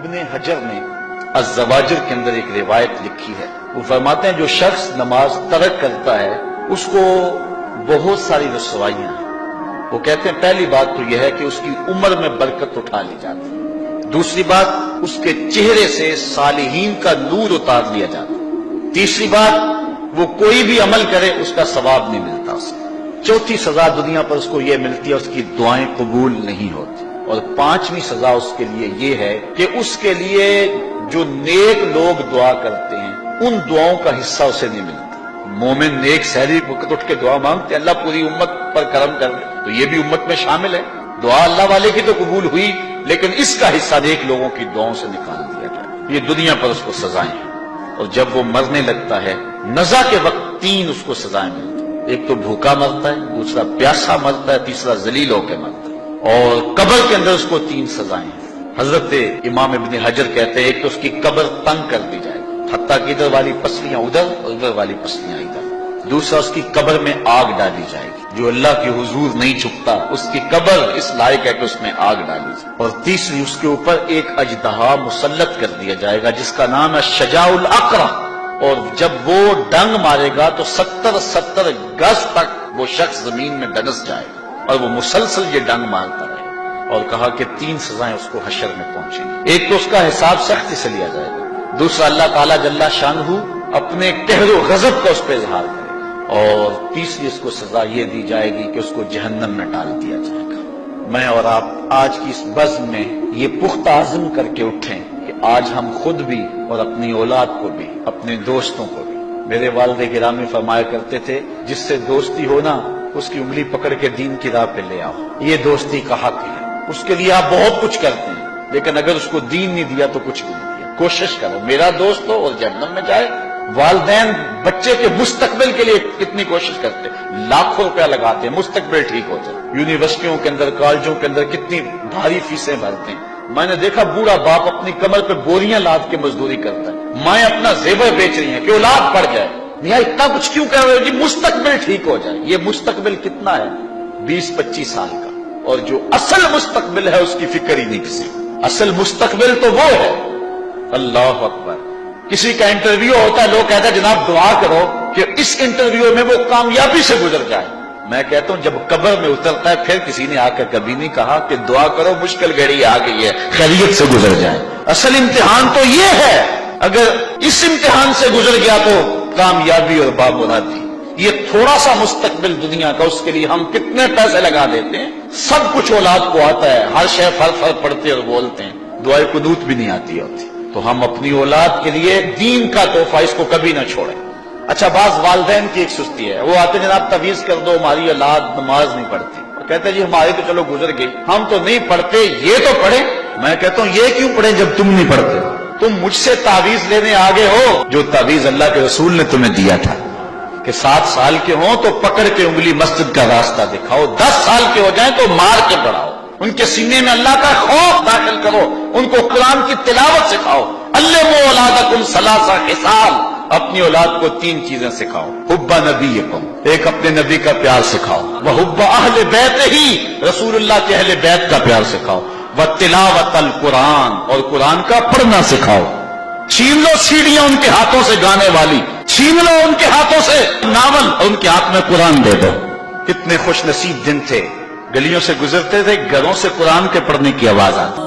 ابن حجر نے الزواجر کے اندر ایک روایت لکھی ہے. وہ فرماتے ہیں جو شخص نماز ترک کرتا ہے اس کو بہت ساری رسوائیاں ہیں. وہ کہتے ہیں پہلی بات تو یہ ہے کہ اس کی عمر میں برکت اٹھا لی جاتی ہے. دوسری بات اس کے چہرے سے صالحین کا نور اتار لیا جاتا ہے. تیسری بات وہ کوئی بھی عمل کرے اس کا ثواب نہیں ملتا اسے. چوتھی سزا دنیا پر اس کو یہ ملتی ہے اس کی دعائیں قبول نہیں ہوتی. اور پانچویں سزا اس کے لیے یہ ہے کہ اس کے لیے جو نیک لوگ دعا کرتے ہیں ان دعاؤں کا حصہ اسے نہیں ملتا. مومن نیک سحری وقت اٹھ کے دعا مانگتے ہیں اللہ پوری امت پر کرم کر دے تو یہ بھی امت میں شامل ہے. دعا اللہ والے کی تو قبول ہوئی لیکن اس کا حصہ نیک لوگوں کی دعاؤں سے نکال دیا گیا. یہ دنیا پر اس کو سزائیں ہیں. اور جب وہ مرنے لگتا ہے نزا کے وقت 3 اس کو سزائیں ملتی. ایک تو بھوکا مرتا ہے, دوسرا پیاسا مرتا ہے, تیسرا ذلیل ہو کے مرتا ہے. اور قبر کے اندر اس کو 3 سزائیں ہیں. حضرت امام ابن حجر کہتے ہیں ایک تو اس کی قبر تنگ کر دی جائے گی حتیٰ کہ ادھر والی پسلیاں ادھر اور ادھر والی پسلیاں ادھر. دوسرا اس کی قبر میں آگ ڈالی جائے گی. جو اللہ کی حضور نہیں چھپتا اس کی قبر اس لائق ہے کہ اس میں آگ ڈالی جائے. اور تیسری اس کے اوپر ایک اژدہا مسلط کر دیا جائے گا جس کا نام ہے شجاع الاقرع. اور جب وہ ڈنگ مارے گا تو 70 گز تک وہ شخص زمین میں ڈنس جائے گا اور وہ مسلسل یہ ڈنگ مارتا رہے. اور کہا کہ 3 سزائیں اس کو حشر میں پہنچیں گی. ایک تو اس کا حساب سختی سے لیا جائے گا. دوسرا اللہ تعالیٰ جل شانہ اپنے قہر و غضب کا اس پہ اظہار کرے. اور تیسری اس کو سزا یہ دی جائے گی کہ اس کو جہنم میں ڈال دیا جائے گا. میں اور آپ آج کی اس بزم میں یہ پختہ عزم کر کے اٹھیں کہ آج ہم خود بھی اور اپنی اولاد کو بھی اپنے دوستوں کو بھی. میرے والد گرامی فرمایا کرتے تھے جس سے دوستی ہونا اس کی انگلی پکڑ کے دین کی راہ پہ لے آؤ. یہ دوستی کا حق ہے. اس کے لیے آپ بہت کچھ کرتے ہیں لیکن اگر اس کو دین نہیں دیا تو کچھ نہیں دیا. کوشش کرو میرا دوست ہو اور جہنم میں جائے. والدین بچے کے مستقبل کے لیے کتنی کوشش کرتے ہیں, لاکھوں روپیہ لگاتے ہیں مستقبل ٹھیک ہو جائے. یونیورسٹیوں کے اندر کالجوں کے اندر کتنی بھاری فیسیں بھرتے ہیں. میں نے دیکھا بوڑھا باپ اپنی کمر پہ بوریاں لاد کے مزدوری کرتا ہے. مائیں اپنا زیور بیچ رہی ہیں کہ اولاد پڑ جائے. میاں اتنا کچھ کیوں کر رہے ہو جی مستقبل ٹھیک ہو جائے. یہ مستقبل کتنا ہے 20-25 سال کا. اور جو اصل مستقبل ہے اس کی فکر ہی نہیں کسی. اصل مستقبل تو وہ ہے. اللہ اکبر. کسی کا انٹرویو ہوتا ہے لوگ کہتے ہیں جناب دعا کرو کہ اس انٹرویو میں وہ کامیابی سے گزر جائے. میں کہتا ہوں جب قبر میں اترتا ہے پھر کسی نے آ کر کبھی نہیں کہا کہ دعا کرو مشکل گھڑی آ گئی ہے خیریت سے گزر جائے. اصل امتحان تو یہ ہے. اگر اس امتحان سے گزر گیا تو کامیابی اور بامرادی. یہ تھوڑا سا مستقبل دنیا کا اس کے لیے ہم کتنے پیسے لگا دیتے ہیں. سب کچھ اولاد کو آتا ہے, ہر شے فر پڑھتے اور بولتے ہیں, دعائے قنوت بھی نہیں آتی ہوتی. تو ہم اپنی اولاد کے لیے دین کا تحفہ اس کو کبھی نہ چھوڑیں. اچھا بعض والدین کی ایک سستی ہے, وہ آتے جناب تعویذ کر دو ہماری اولاد نماز نہیں پڑھتی. اور کہتے ہیں جی ہماری تو چلو گزر گئی ہم تو نہیں پڑھتے یہ تو پڑھیں. میں کہتا ہوں یہ کیوں پڑھیں جب تم نہیں پڑھتے. تم مجھ سے تعویذ لینے آگے ہو جو تعویذ اللہ کے رسول نے تمہیں دیا تھا کہ 7 سال کے ہوں تو پکڑ کے انگلی مسجد کا راستہ دکھاؤ, 10 سال کے ہو جائیں تو مار کے پڑھاؤ, ان کے سینے میں اللہ کا خوف داخل کرو, ان کو قرآن کی تلاوت سکھاؤ. علموا اولادکم 3 خصال, اپنی اولاد کو 3 چیزیں سکھاؤ. حب نبیکم, ایک اپنے نبی کا پیار سکھاؤ. وحب اہل بیتہ, رسول اللہ کے اہل بیت کا پیار سکھاؤ. وتلاوت القرآن, اور قرآن کا پڑھنا سکھاؤ. چھین لو سیڑھیاں ان کے ہاتھوں سے گانے والی, چھین لو ان کے ہاتھوں سے ناول اور ان کے ہاتھ میں قرآن دے دو. کتنے خوش نصیب دن تھے, گلیوں سے گزرتے تھے گھروں سے قرآن کے پڑھنے کی آواز آتی.